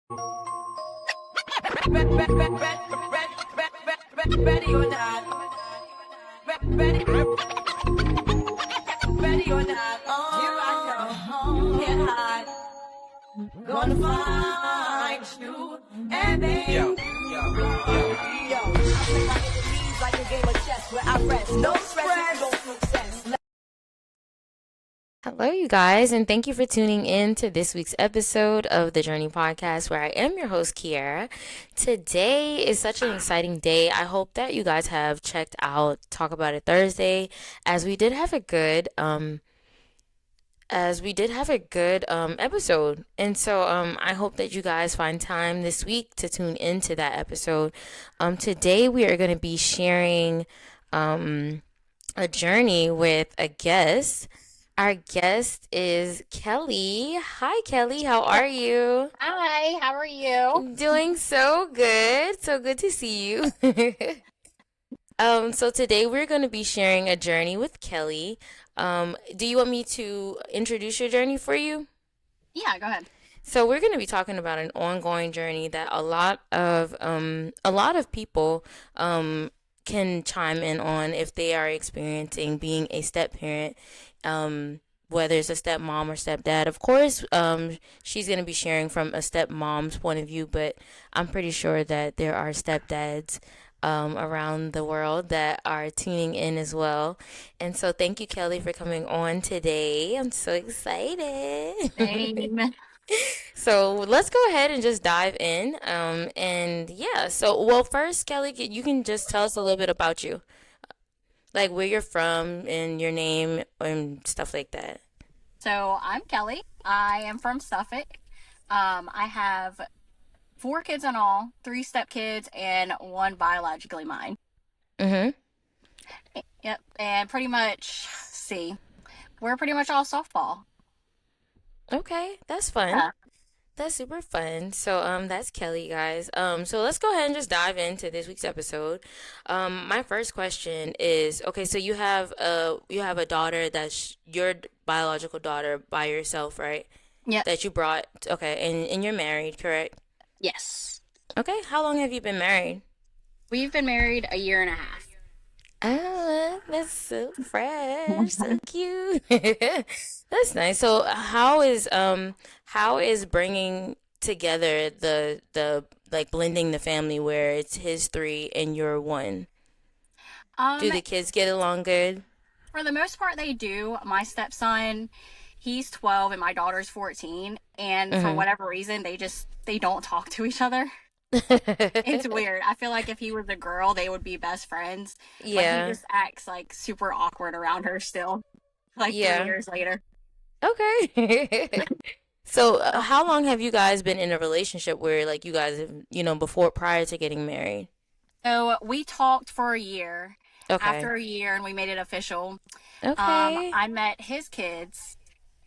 Ready or not. Ready or not. Here I come. Can't hide. Gonna find you and then yo. I play my enemies like a game of chess where I rest. No stress, no success. Hello, you guys, and thank you for tuning in to this week's episode of the Journey Podcast, where I am your host, Kiara. Today is such an exciting day. I hope that you guys have checked out Talk About It Thursday, as we did have a good episode. And so I hope that you guys find time this week to tune into that episode. Today we are going to be sharing a journey with a guest. Our guest is Kelly. Hi, Kelly. How are you? Hi, how are you? Doing so good. So good to see you. So today we're going to be sharing a journey with Kelly. Do you want me to introduce your journey for you? Yeah, go ahead. So we're going to be talking about an ongoing journey that a lot of people can chime in on if they are experiencing being a step parent, whether it's a stepmom or stepdad. Of course, she's going to be sharing from a stepmom's point of view, but I'm pretty sure that there are stepdads around the world that are tuning in as well. And so thank you, Kelly, for coming on today. I'm so excited. Same. So let's go ahead and just dive in. And yeah, so well, first, Kelly, you can just tell us a little bit about you, like where you're from and your name and stuff like that. So I'm Kelly. I am from Suffolk. I have four kids in all, three stepkids and one biologically mine. Mm-hmm. Yep. And pretty much, see, we're pretty much all softball. Okay, that's fun. Yeah. That's super fun. So that's Kelly, guys. So let's go ahead and just dive into this week's episode. My first question is, okay, so you have a daughter that's your biological daughter by yourself, right? Yep. That you brought, okay, and you're married, correct? Yes. Okay, how long have you been married? We've been married a year and a half. Oh, that's so fresh, so cute. That's nice. So how is bringing together the like blending the family where it's his three and your one? Do Um, the kids get along good? for the most part, they do. My stepson, he's 12 and my daughter's 14. And for Mm-hmm. whatever reason, they don't talk to each other. It's weird. I feel like if he was a girl, they would be best friends, but he Yeah. just acts like super awkward around her still, like three Yeah. years later. Okay. So, Oh, how long have you guys been in a relationship where like you guys have, before prior to getting married? so we talked for a year. Okay. After a year, and we made it official. Okay. I met his kids,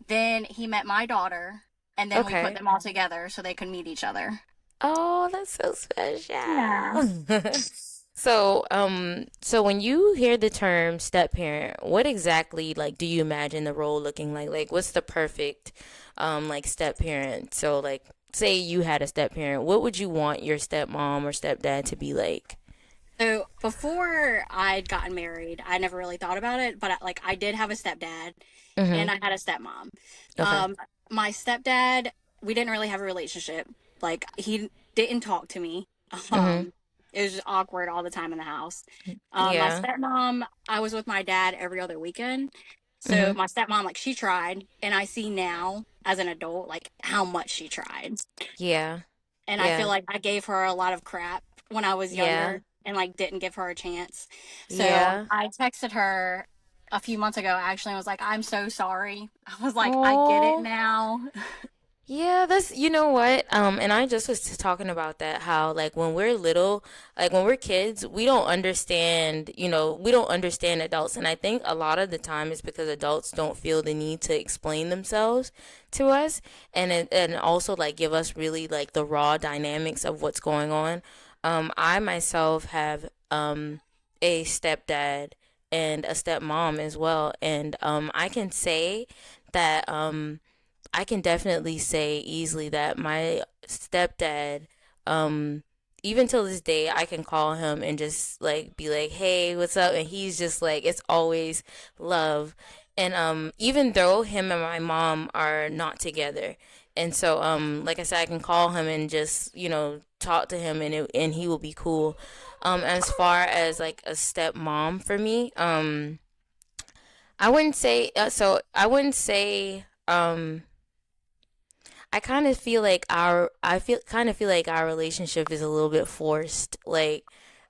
then he met my daughter, and then we put Okay. them all together so they could meet each other. Oh, that's so Yeah. special. So when you hear the term step parent, what exactly like do you imagine the role looking like? Like, what's the perfect like step parent? So like, say you had a step parent, what would you want your stepmom or stepdad to be like? So before I'd gotten married, I never really thought about it, but I did have a stepdad Mm-hmm. and I had a stepmom. Okay. My stepdad, we didn't really have a relationship. Like he didn't talk to me. Mm-hmm. Um, it was just awkward all the time in the house. My Yeah. stepmom, I was with my dad every other weekend. So Mm-hmm. my stepmom, like she tried, and I see now as an adult, like how much she tried. Yeah. And I feel Yeah. like I gave her a lot of crap when I was Yeah. younger and like didn't give her a chance. So Yeah. I texted her a few months ago actually and was like, I'm so sorry. I was like, I get it Oh. now. Yeah, that's you know what? And I just was talking about that how like when we're little, like when we're kids, we don't understand adults, and I think a lot of the time it's because adults don't feel the need to explain themselves to us, and also like give us really like the raw dynamics of what's going on. I myself have a stepdad and a stepmom as well, and I can say that I can definitely say easily that my stepdad, um, even till this day, I can call him and just like be like, "Hey, what's up?" And he's just like, it's always love. And even though him and my mom are not together, and so like I said, I can call him and just talk to him, and he will be cool. As far as like a stepmom for me, I wouldn't say so. I wouldn't say. I kind of feel like our relationship is a little bit forced. Like,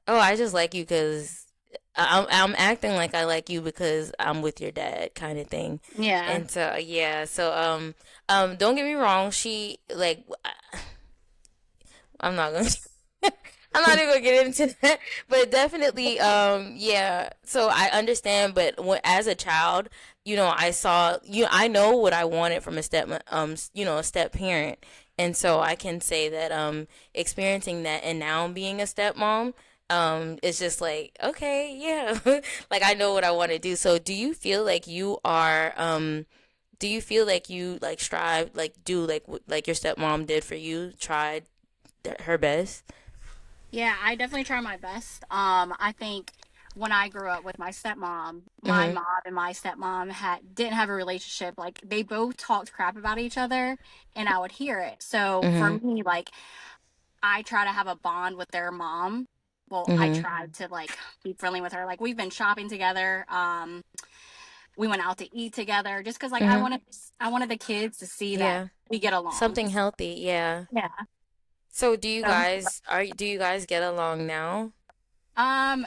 oh, I just like you because I'm acting like I like you because I'm with your dad, kind of thing. Yeah. And so yeah, so don't get me wrong. She like I'm not gonna. I'm not even gonna get into that, but definitely, yeah. So I understand, but as a child, I saw I know what I wanted from a a step parent, and so I can say that, experiencing that and now being a stepmom, it's just like, okay, yeah, like I know what I want to do. So, do you feel like you are, do you feel like you like strive, like do like like your stepmom did for you, tried her best? Yeah, I definitely try my best. I think when I grew up with my stepmom, my Mhm. mom and my stepmom didn't have a relationship. Like they both talked crap about each other, and I would hear it. So for Mhm. me, like I try to have a bond with their mom. Well, I Mhm. tried to like be friendly with her. Like we've been shopping together. We went out to eat together just because like Mhm. I wanted the kids to see that Yeah. we get along. Something healthy. Yeah. Yeah. So So, do you guys get along now? um,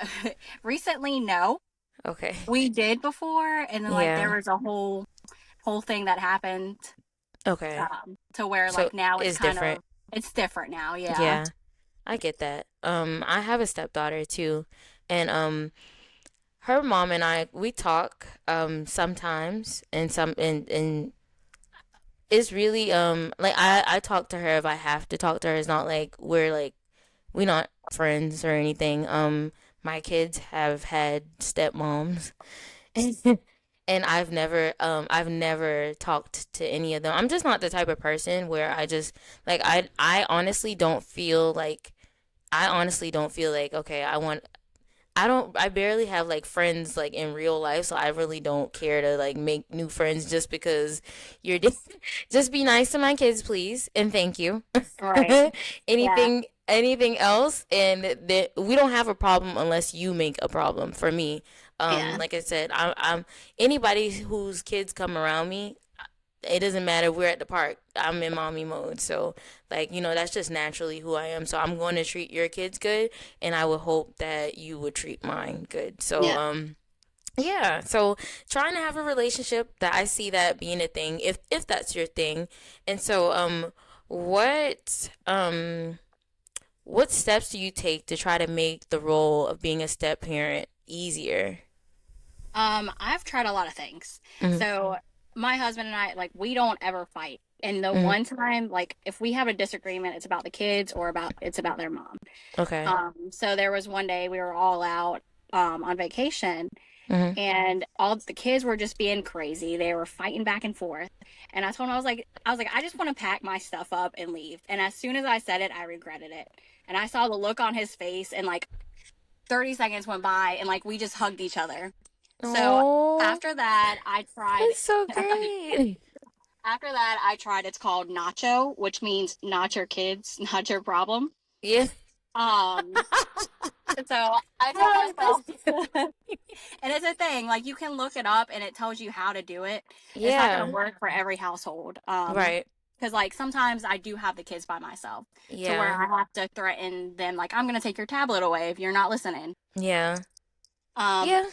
recently, no. Okay. We did before, and then like there Yeah. was a whole thing that happened Okay. to where So like now it's different. it's different now. Yeah. Yeah. I get that. I have a stepdaughter too, and her mom and I we talk sometimes, and it's really like I talk to her if I have to talk to her. It's not like we're not friends or anything. My kids have had stepmoms, and I've never talked to any of them. I'm just not the type of person where I just like I honestly don't feel like, okay, I barely have like friends like in real life, so I really don't care to like make new friends just because you're just be nice to my kids, please, and thank you. Right. Yeah. Anything else, and that we don't have a problem unless you make a problem for me. Yeah. Like I said, I'm anybody whose kids come around me, it doesn't matter. We're at the park. I'm in mommy mode. So, like, that's just naturally who I am. So, I'm going to treat your kids good, and I would hope that you would treat mine good. So, Yeah. yeah. So, trying to have a relationship, that I see that being a thing, if that's your thing. And so, what what steps do you take to try to make the role of being a step parent easier? I've tried a lot of things. Mhm. So my husband and I, like, we don't ever fight. And the Mhm. one time, like, if we have a disagreement, it's about the kids or it's about their mom. Okay. So there was one day we were all out on vacation, Mhm. and all the kids were just being crazy. They were fighting back and forth. And I told him, I just want to pack my stuff up and leave. And as soon as I said it, I regretted it. And I saw the look on his face, and like 30 seconds went by, and like we just hugged each other. So Oh, after that, I tried. that's so great. After that, I tried. It's called Nacho, which means not your kids, not your problem. Yeah. Um, so I told Ah, that's myself, and it's a thing. Like you can look it up, and it tells you how to do it. It's not going to yeah. work for every household. Right. Because like sometimes I do have the kids by myself, to where Yeah. I have to threaten them, like I'm going to take your tablet away if you're not listening. Yeah. Um, Yeah.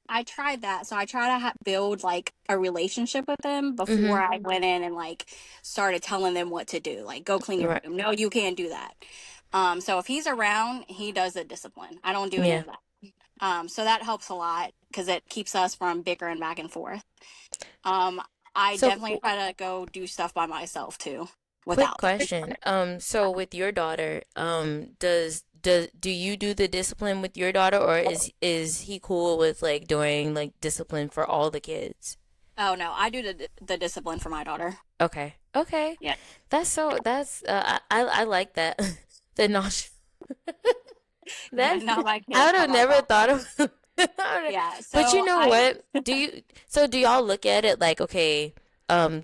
I tried that, so I try to build like a relationship with them before Mhm. I went in and like started telling them what to do. Like, go clean your Right. room. No, you can't do that. So if he's around, he does the discipline. I don't do any Yeah. of that. So that helps a lot because it keeps us from bickering back and forth. Um, I So, definitely try to go do stuff by myself too, quick without them. question. So with your daughter, do you do the discipline with your daughter, or is he cool with like doing like discipline for all the kids? Oh no, I do the discipline for my daughter. Okay. Okay. Yeah. That's I like that. The nosh Yeah, that's no, my I kids would have come off never that thought way. of Yeah, but you so know I what? Do y'all look at it like, okay,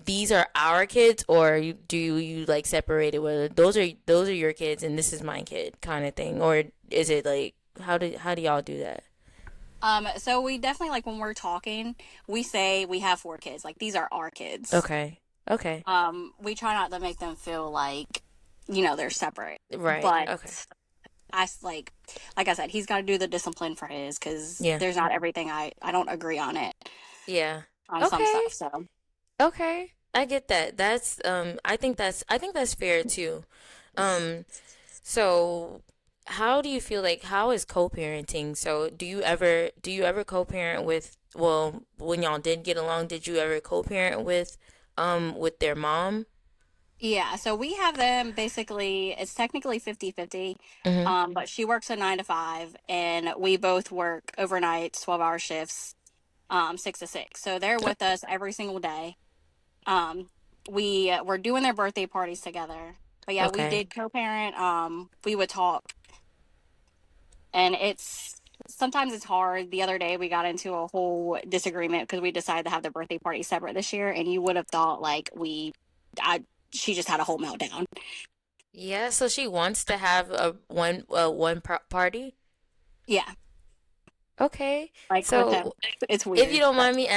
these are our kids, or do you like separate it whether those are your kids and this is my kid kind of thing, or is it like how do y'all do that? so we definitely like when we're talking, we say we have 4 kids. Like these are our kids. Okay. Okay. We try not to make them feel like, they're separate. Right. But Okay. like I said, he's got to do the discipline for his because Yeah. there's not everything I don't agree on it Yeah. on some Okay. stuff. So Okay. I get that. That's I think that's fair too. Um so how do you feel like how is co-parenting? So do you ever co-parent with well, when y'all did get along, did you ever co-parent with their mom? yeah, so we have them basically, it's technically 50-50. Mhm. But she works a 9 to 5 and we both work overnight 12-hour shifts, 6 to 6. So they're with us every single day. Um, we're doing their birthday parties together. But yeah, we Okay. did co-parent. We would talk, and it's sometimes it's hard. The other day we got into a whole disagreement because we decided to have the birthday party separate this year, and you would have thought like I, she just had a whole meltdown. Yeah, so she wants to have a one party? Yeah, Okay. like with them, So it's if you weird. don't But mind me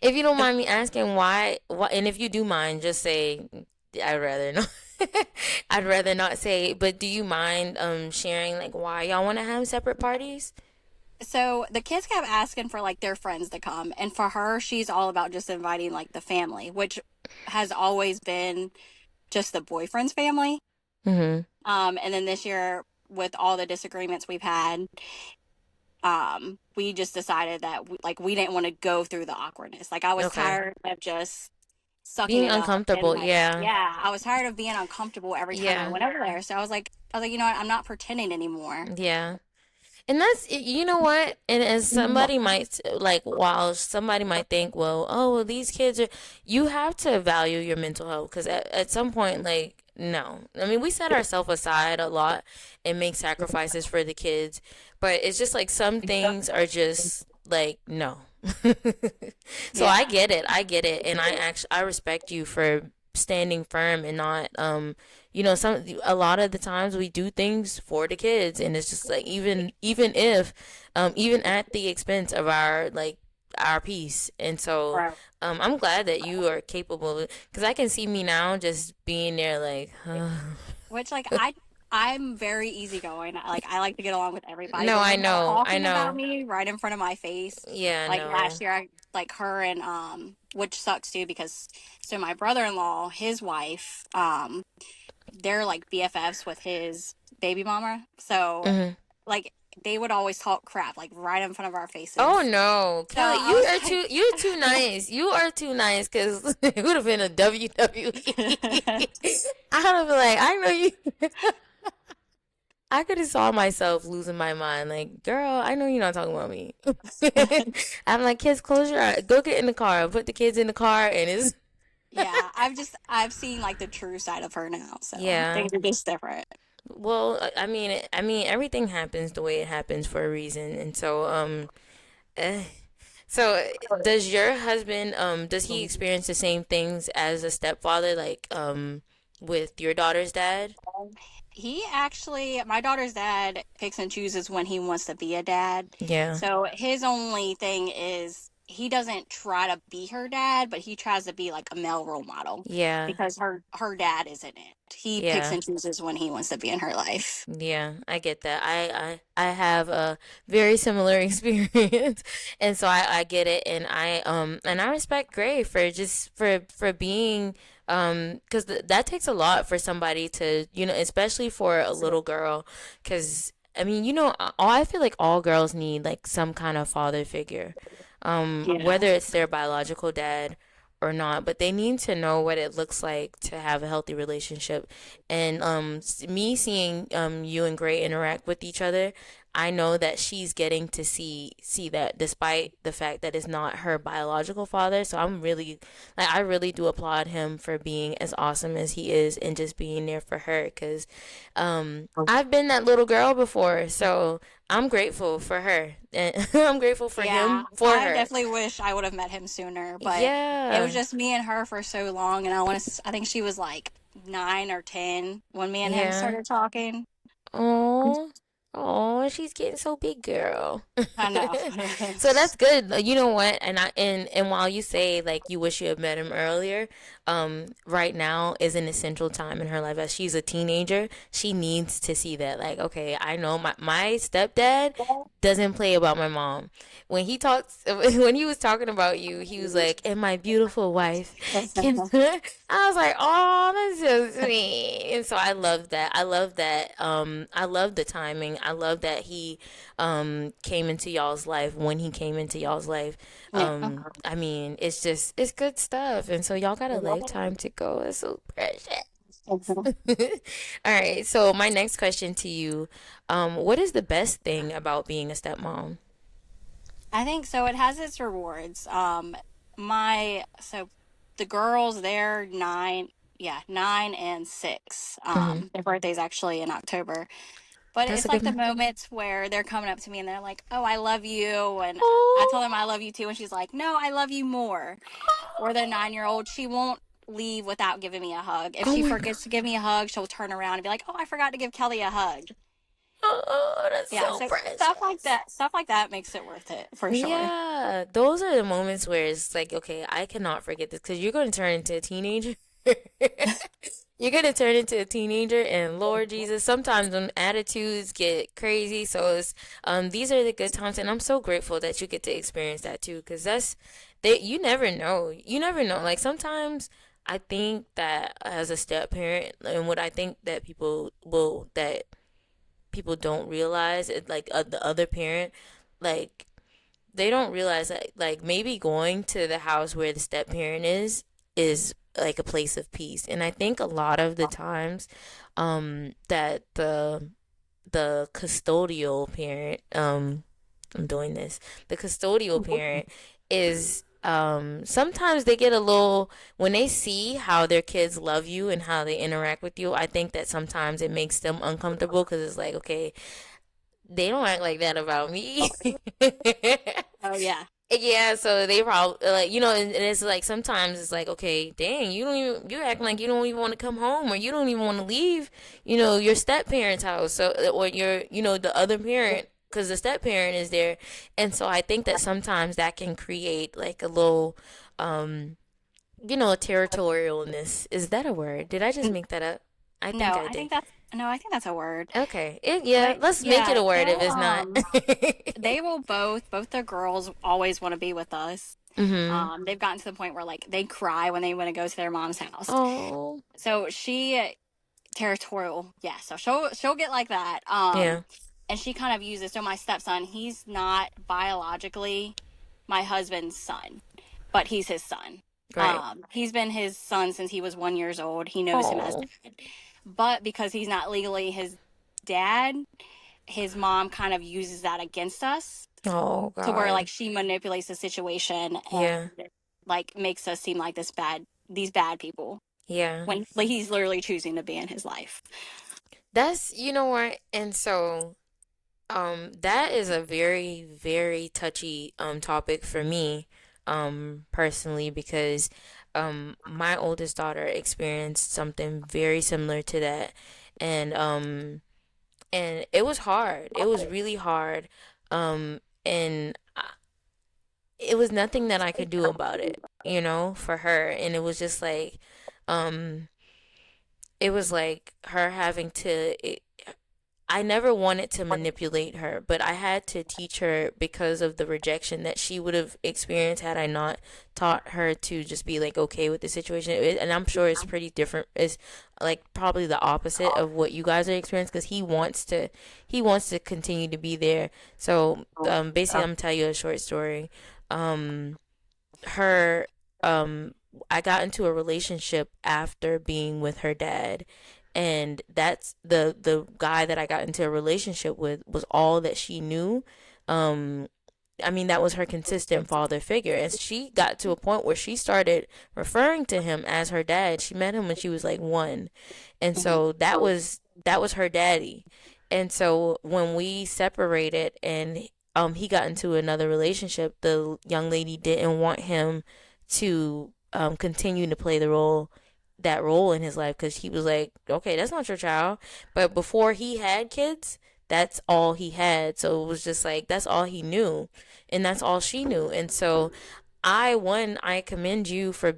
if you don't mind me asking why, and if you do mind, just say I'd rather not. I'd rather not say, but do you mind sharing like why y'all want to have separate parties? so the kids kept asking for like their friends to come, and for her, she's all about just inviting like the family, which has always been just the boyfriend's family. Mhm. And then this year, with all the disagreements we've had, we just decided that we didn't want to go through the awkwardness. Like I was Okay. tired of just sucking Being it up and uncomfortable. like, Yeah. yeah, I was tired of being uncomfortable every time I Yeah. went over there. So I was like, you know what? I'm not pretending anymore. Yeah. And that's you know what? And as somebody might like, while somebody might think, well, oh, well, these kids are. You have to value your mental health because at some point, like, no, I mean, we set ourselves aside a lot and make sacrifices for the kids, but it's just like some things are just like no. So I Yeah. get it, I get it, and I respect you for standing firm and not some a lot of the times we do things for the kids and it's just like even if even at the expense of our like our peace. And so Right. I'm glad that you are capable because I can see me now just being there like Which like I'm very easygoing. Like I like to get along with everybody, no, but I when they're know, I talking about know. me right in front of my face, Yeah, like no. last year, I like her and which sucks too because so my brother-in-law, his wife, they're like BFFs with his baby mama. So Hmm. like they would always talk crap like right in front of our Oh faces. no, So Kelly, I you was are like, too nice. You are too nice because it would have been a WWE. I would have been like, I know you. I could have saw myself losing my mind. Like, girl, I know you're not talking about me. I'm like, kids, close your eyes. Go get in the car. Put the kids in the car, and it's yeah, I've seen like the true side of her now. So yeah. things are just different. Well, I mean, everything happens the way it happens for a reason, and so eh. So does your husband does he experience the same things as a stepfather, like with your daughter's dad? He actually, my daughter's dad picks and chooses when he wants to be a dad. Yeah. So his only thing is he doesn't try to be her dad, but he tries to be like a male role model Yeah. because her dad isn't it. He picks Yeah. and chooses when he wants to be in her life. Yeah, I get that. I have a very similar experience, and so I get it, and I respect Gray for just for being because that takes a lot for somebody to especially for a little girl, because I mean I feel like all girls need like some kind of father figure, Yeah. whether it's their biological dad or not, but they need to know what it looks like to have a healthy relationship. And me seeing you and Gray interact with each other, I know that she's getting to see that despite the fact that it's not her biological father. So I'm really like I really do applaud him for being as awesome as he is and just being there for her cuz I've been that little girl before. So I'm grateful for her and I'm grateful for Yeah, him for I her. definitely wish I would have met him sooner, but it was Yeah. just me and her for so long, and I think she was like 9 or 10 when me and him Yeah. started talking. Oh, oh, she's getting so big, girl. I know. So that's good. You know what? And while you say like you wish you had met him earlier, right now is an essential time in her life as she's a teenager. She needs to see that. Like, okay, I know my stepdad doesn't play about my mom. When he talks, when he was talking about you, he was like, "And my beautiful wife can." I was like, "Oh, that's so sweet." And so I love that. I love that. I love the timing. I love that he came into y'all's life when he came into y'all's life. Yeah. I mean, it's just it's good stuff. And so y'all got a lifetime to go. It's so precious. All right. So my next question to you, what is the best thing about being a stepmom? I think so. It has its rewards. My so the girls, they're 9, yeah, 9 and 6. Hmm. Their birthday's actually in October. But That's it's a like good the one. moments where they're coming up to me and they're like, "Oh, I love you," and I Oh, tell them I love you too, and she's like, "No, I love you more." Or the 9-year-old, she won't leave without giving me a hug. If oh she my forgets God. to give me a hug, she'll turn around and be like, "Oh, I forgot to give Kelly a hug." Oh, that's Yeah, so so precious. stuff like that makes it worth it for sure. Yeah, those are the moments where it's like, okay, I cannot forget this because you're going to turn into a teenager. You're going to turn into a teenager, and Lord Jesus, sometimes when attitudes get crazy, so it's these are the good times, and I'm so grateful that you get to experience that too, because that's they you never know, you never know. Like sometimes I think that as a step parent, and what I think that people don't realize it, like the other parent, like they don't realize that like maybe going to the house where the step parent is like a place of peace. And I think a lot of the times that the custodial parent I'm doing this. The custodial parent is sometimes they get a little when they see how their kids love you and how they interact with you. I think that sometimes it makes them uncomfortable because it's like, okay, they don't act like that about me. Oh yeah. Yeah, so they probably like and it's like sometimes it's like okay, dang, you acting like you don't even want to come home or you don't even want to leave, your step parents' house, so or your the other parent because the step parent is there, and so I think that sometimes that can create like a little, um, territorialness. Is that a word? Did I just make that up? I think No, I did. I think that's a word. Okay, yeah, But let's make it yeah, a word if it's not. they will both the girls always want to be with us. Mhm. They've gotten to the point where like they cry when they want to go to their mom's house. Oh. So she territorial, yeah. So she'll get like that. Yeah. And she kind of uses so my stepson, he's not biologically my husband's son, but he's his son. Right. He's been his son since he was 1 years old. He knows him as Oh. dad. But because he's not legally his dad, his mom kind of uses that against us Oh to where God. like she manipulates the situation and Yeah. like makes us seem like these bad people Yeah. when like he's literally choosing to be in his life. That's what, and so that is a very, very touchy topic for me personally because my oldest daughter experienced something very similar to that, and it was hard. It was really hard. And it was nothing that I could do about it, for her. And it was just like, um, it was like her having I never wanted to manipulate her, but I had to teach her because of the rejection that she would have experienced had I not taught her to just be like okay with the situation. And I'm sure it's pretty different. It's like probably the opposite of what you guys are experiencing because he wants to continue to be there. So basically, I'm gonna tell you a short story. Um, her I got into a relationship after being with her dad, and that's the guy that I got into a relationship with was all that she knew. Um, I mean, that was her consistent father figure. And she got to a point where she started referring to him as her dad. She met him when she was like 1. And Mhm. so that was her daddy. And so when we separated and he got into another relationship, the young lady didn't want him to continue to play that role in his life, because he was like, okay, that's not your child. But before he had kids, that's all he had. So it was just like, that's all he knew, and that's all she knew. And so I commend you for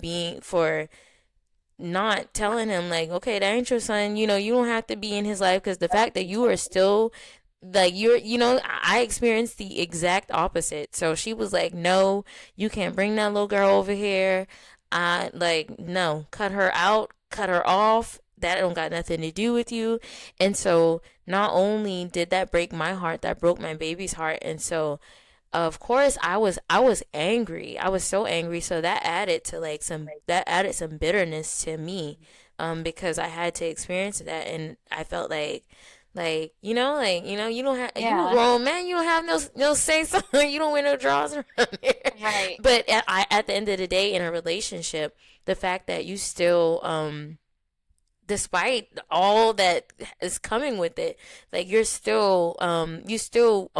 not telling him like, okay, that ain't your son. You don't have to be in his life, because the fact that you are still like, I experienced the exact opposite. So she was like, no, you can't bring that little girl over here. I like, no, cut her out, cut her off. That don't got nothing to do with you. And so not only did that break my heart, that broke my baby's heart. And so of course I was angry. I was so angry. So that added some bitterness to me, because I had to experience that, and I felt you don't have, you a Yeah. grown man, you don't have no say so. You don't wear no drawers around here. Right. But at the end of the day, in a relationship, the fact that you still despite all that is coming with it, like, you still own, you still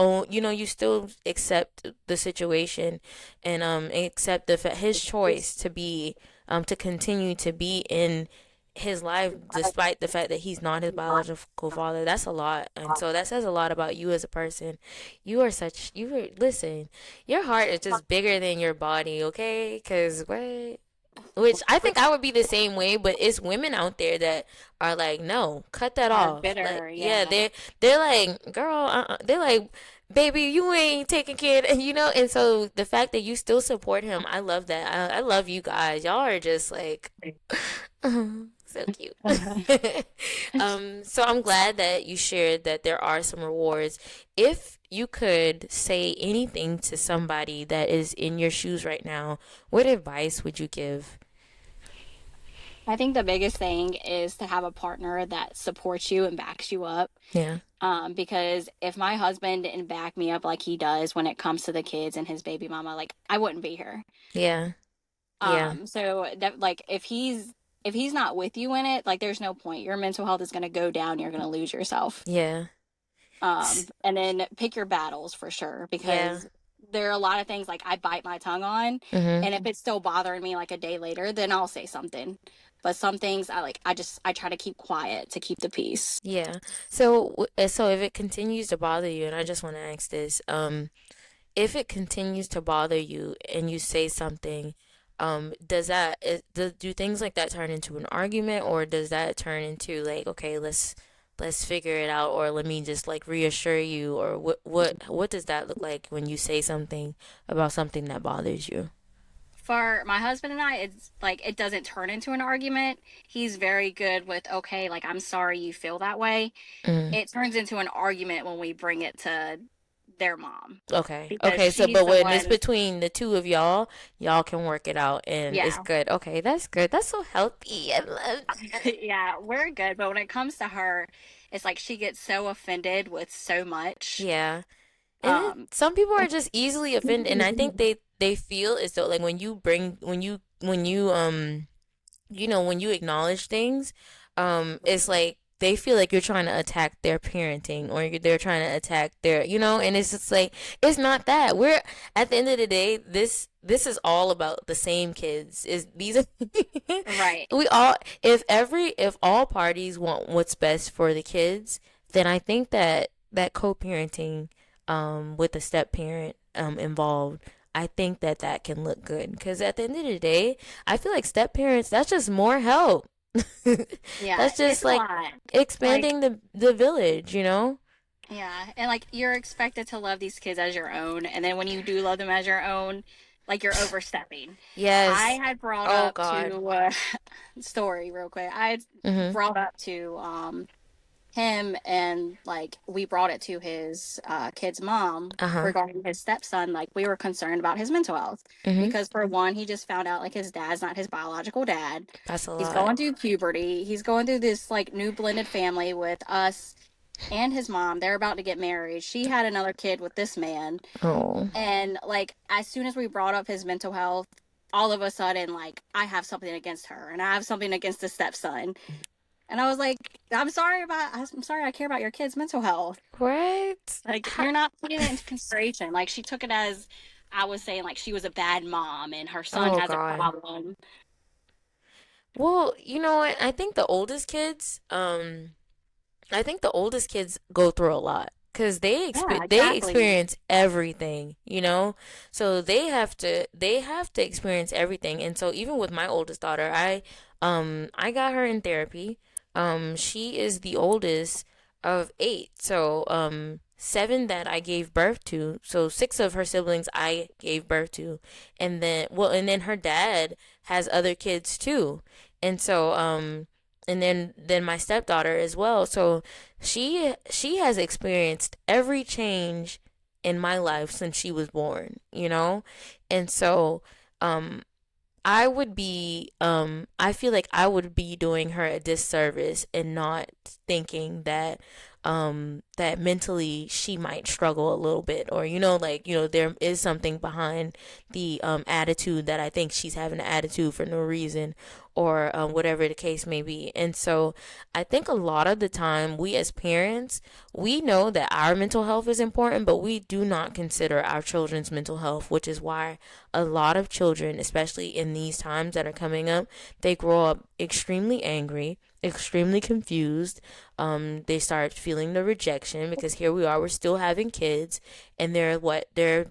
accept the situation, and accept his choice to continue to be in his life, despite the fact that he's not his biological father. That's a lot. And so that says a lot about you as a person. Listen, your heart is just bigger than your body, okay? Because what? Which I think I would be the same way, but it's women out there that are like, no, cut that Are off. Like, bitter. yeah, Yeah. they're like, girl, they're like, baby, you ain't taking care, and so the fact that you still support him, I love that. I love you guys. Y'all are just like, so cute. So I'm glad that you shared that there are some rewards. If you could say anything to somebody that is in your shoes right now, what advice would you give? I think the biggest thing is to have a partner that supports you and backs you up. Yeah. Because if my husband didn't back me up like he does when it comes to the kids and his baby mama, like I wouldn't be here. Yeah. Yeah. So that, like, if he's not with you in it, like there's no point. Your mental health is gonna go down. You're gonna lose yourself. Yeah. S- And then pick your battles for sure, Yeah. because there are a lot of things like I bite my tongue on, Mhm. and if it's still bothering me like a day later, then I'll say something. But some things I try to keep quiet to keep the peace. Yeah. So if it continues to bother you, and I just want to ask this, if it continues to bother you and you say something, do things like that turn into an argument, or does that turn into like, okay, let's figure it out, or let me just like reassure you, or what does that look like when you say something about something that bothers you? For my husband and I, it's like it doesn't turn into an argument. He's very good with, okay, like I'm sorry you feel that way. Mm. It turns into an argument when we bring it to their mom, Okay. because Okay. So, she's but the when it's one. between the two of y'all can work it out, and it's Yeah. good. Okay, that's good. That's so healthy. I love that. Yeah, we're good. But when it comes to her, it's like she gets so offended with so much. Yeah. Um, Some people are just easily offended, and I think they feel as though, like, when you acknowledge things, it's like they feel like you're trying to attack their parenting, or they're trying to attack and it's just like, it's not that. We're At the end of the day, this is all about the same kids. Is these are right. we all if all parties want what's best for the kids, then I think that co-parenting, with a step parent involved, I think that can look good, because at the end of the day, I feel like step parents, that's just more help. Yeah, That's just it's a like lot. Like, expanding the village. yeah, and like you're expected to love these kids as your own, and then when you do love them as your own, like you're overstepping. I Yes. had brought Oh up God. to story real quick. I had Mhm. brought up to him and like we brought it to his kid's mom Uh-huh. regarding his stepson. Like we were concerned about his mental health Mhm. because for one, he just found out like his dad's not his biological dad. That's a He's lot. going through puberty. He's going through this like new blended family with us and his mom. They're about to get married. She had another kid with this man. Oh. And like as soon as we brought up his mental health, all of a sudden like I have something against her and I have something against the stepson. And I was like, I'm sorry I care about your kid's mental health. What? Like you're not putting it into consideration. Like she took it as I was saying like she was a bad mom and her son Oh has a God. problem. Well, you know what? I think the oldest kids go through a lot because Yeah, they exactly. experience everything, you know. So they have to experience everything. And so even with my oldest daughter, I got her in therapy. She is the oldest of eight, so seven that I gave birth to. So six of her siblings I gave birth to, and then her dad has other kids too, and so and then my stepdaughter as well. So she has experienced every change in my life since she was born, you know? And so um I feel like I would be doing her a disservice and not thinking that that mentally she might struggle a little bit, or like there is something behind the attitude, that I think she's having an attitude for no reason, or whatever the case may be. And so I think a lot of the time we as parents, we know that our mental health is important, but we do not consider our children's mental health, which is why a lot of children, especially in these times that are coming up, they grow up extremely angry, extremely confused. They start feeling the rejection because here we are, we're still having kids, and they're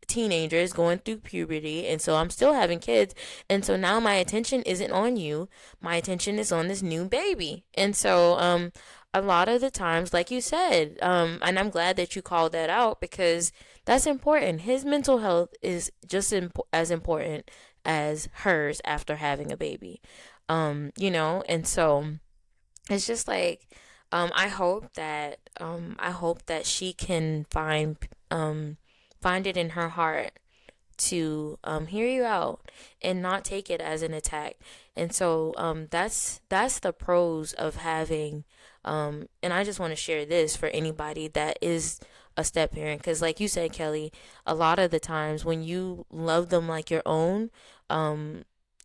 teenagers going through puberty, and so I'm still having kids, and so now my attention isn't on you, my attention is on this new baby. And so a lot of the times, like you said, and I'm glad that you called that out, because that's important. His mental health is just as important as hers after having a baby. And so it's just like I hope that she can find it in her heart to hear you out and not take it as an attack. And so that's the pros of having and I just want to share this for anybody that is a step parent, because like you said, Kelly, a lot of the times when you love them like your own,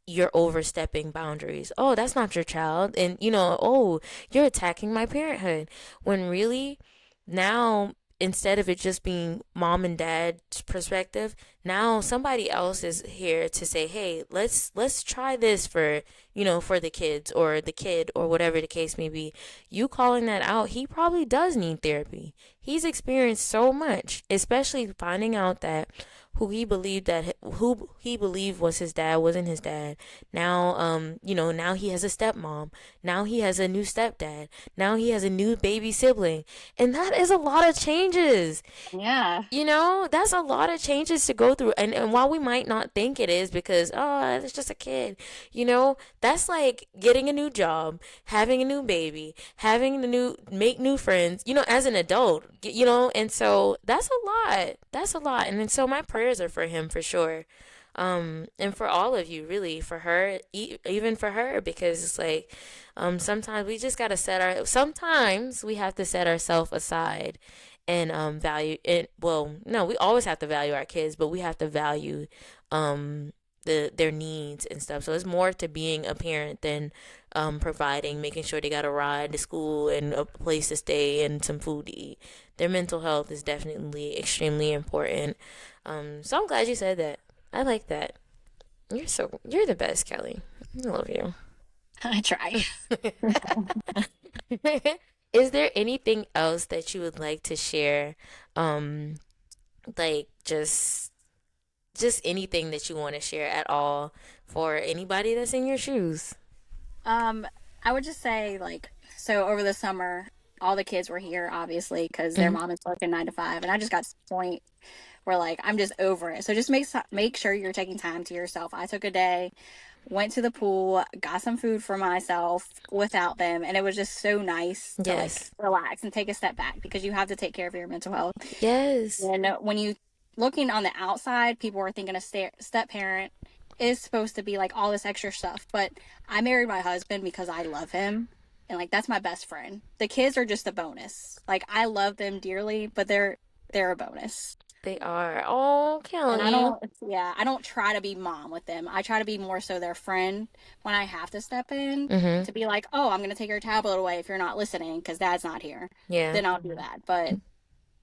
you're overstepping boundaries. Oh, that's not your child. And oh, you're attacking my parenthood. When really, now, instead of it just being mom and dad's perspective, now somebody else is here to say, hey, let's try this for for the kids, or the kid, or whatever the case may be. You calling that out, he probably does need therapy. He's experienced so much, especially finding out that who he believed was his dad wasn't his dad. Now now he has a stepmom. Now he has a new stepdad. Now he has a new baby sibling. And that is a lot of changes. Yeah. That's a lot of changes to go through. And while we might not think it is, because, oh, it's just a kid, that's like getting a new job, having a new baby, make new friends, as an adult, and so that's a lot. That's a lot. And then so my prayers are for him for sure. And for all of you, really, for her, even for her, because it's like, sometimes we just gotta sometimes we have to set ourselves aside and value it. Well, no, we always have to value our kids, but we have to value their needs and stuff. So it's more to being a parent than providing, making sure they got a ride to school and a place to stay and some food to eat. Their mental health is definitely extremely important. So I'm glad you said that. I like that. You're the best, Kelly. I love you. I try. Is there anything else that you would like to share? Like just anything that you want to share at all for anybody that's in your shoes. Um, I would just say like so over the summer, all the kids were here obviously because their Hmm. mom is working 9 to 5, and I just got to the point where like I'm just over it. So just make sure you're taking time to yourself. I took a day. went to the pool, got some food for myself without them, and it was just so nice to like Yes. relax and take a step back because you have to take care of your mental health. Yes. And when you looking on the outside, people are thinking a step parent is supposed to be like all this extra stuff, but I married my husband because I love him, and like that's my best friend. The kids are just a bonus. Like I love them dearly, but they're a bonus. They are. Oh, And I Kelly. don't, yeah, I don't try to be mom with them. I try to be more so their friend when I have to step in Mm-hmm. to be like, oh, I'm going to take your tablet away if you're not listening because dad's not here. Yeah. Then I'll do that. But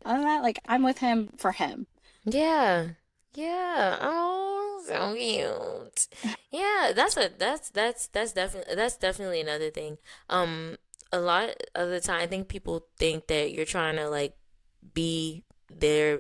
other than that, like, I'm with him for him. Yeah. Yeah. Oh, so cute. Yeah, that's definitely another thing. A lot of the time I think people think that you're trying to like be their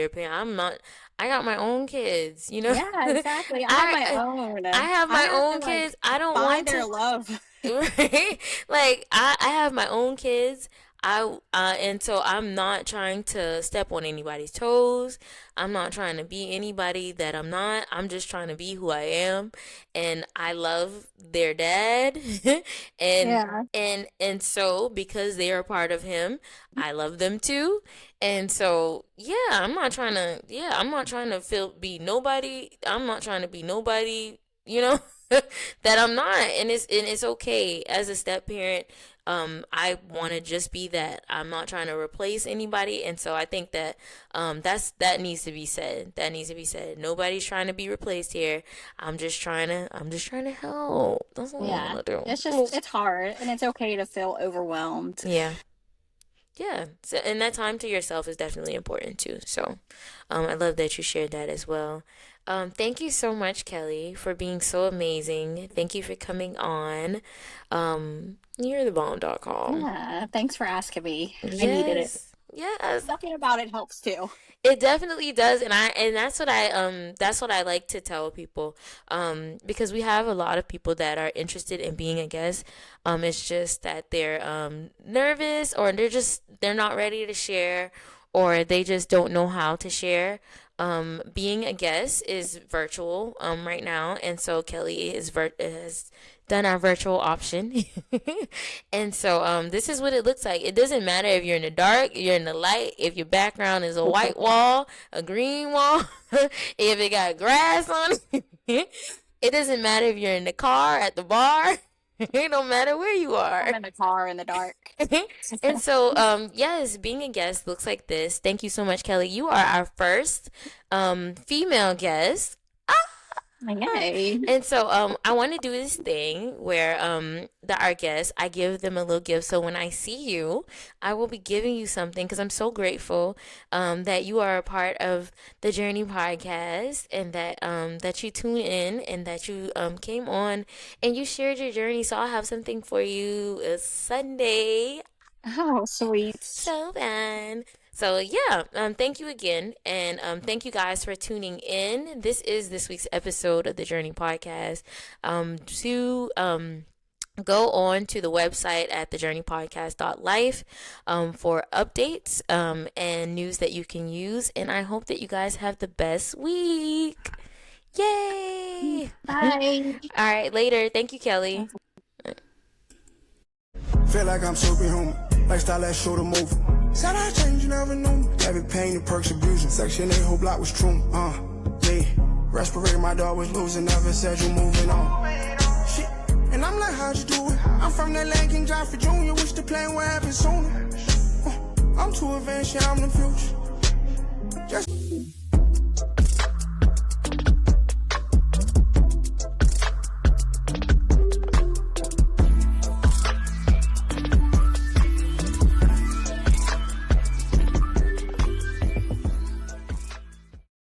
parent. I'm not. I got my own kids, you know. Yeah, exactly. I have my I own. I have I my have to own like kids. I don't buy want their to. love. Right? Like I have my own kids. And so I'm not trying to step on anybody's toes. I'm not trying to be anybody that I'm not. I'm just trying to be who I am, and I love their dad, and Yeah. so because they are part of him, I love them too. And so yeah, I'm not trying to feel be nobody. I'm not trying to be nobody, you know. That I'm not, and it's okay as a step parent. I want to just be that. I'm not trying to replace anybody, and so I think that that needs to be said. That needs to be said. Nobody's trying to be replaced here. I'm just trying to help. That's all I Yeah. want to It's do. just, it's hard and it's okay to feel overwhelmed. Yeah. Yeah. So, and that time to yourself is definitely important too. So, I love that you shared that as well. Thank you so much, Kelly, for being so amazing. Thank you for coming on. You're the bomb.com. Yeah. Thanks for asking me. I needed it. Yes. Yes. Nothing about it helps too. It definitely does, and that's what I like to tell people, because we have a lot of people that are interested in being a guest. It's just that they're nervous, or they're not ready to share, or they just don't know how to share. Being a guest is virtual right now, and so Kelly has done our virtual option. And so this is what it looks like. It doesn't matter if you're in the dark, you're in the light, if your background is a white wall, a green wall, if it got grass on it. It doesn't matter if you're in the car, at the bar. It don't matter where you are. I'm in the car in the dark. And so, yes, being a guest looks like this. Thank you so much, Kelly. You are our first female guest. Yay. And so I want to do this thing where our guests, I give them a little gift. So when I see you, I will be giving you something because I'm so grateful that you are a part of the Journey podcast, and that you tune in, and that you came on and you shared your journey. So I'll have something for you. It's Sunday. Oh, sweet. So fun. So yeah, thank you again, and thank you guys for tuning in. This is this week's episode of the Journey Podcast. To go on to the website at thejourneypodcast.life for updates and news that you can use. And I hope that you guys have the best week. Yay! Bye. All right, later. Thank you, Kelly. Feel like I'm superhuman, lifestyle that show the move. Said I changed, you never knew me. Every pain and perks abusing. Section 8, whole block was true. Yeah. Respirator, my dog was losing. Never said you moving on. Shit. And I'm like, how'd you do it? I'm from that land, King John for Jr. Wish the plan would happen sooner. I'm too advanced, yeah, I'm the future.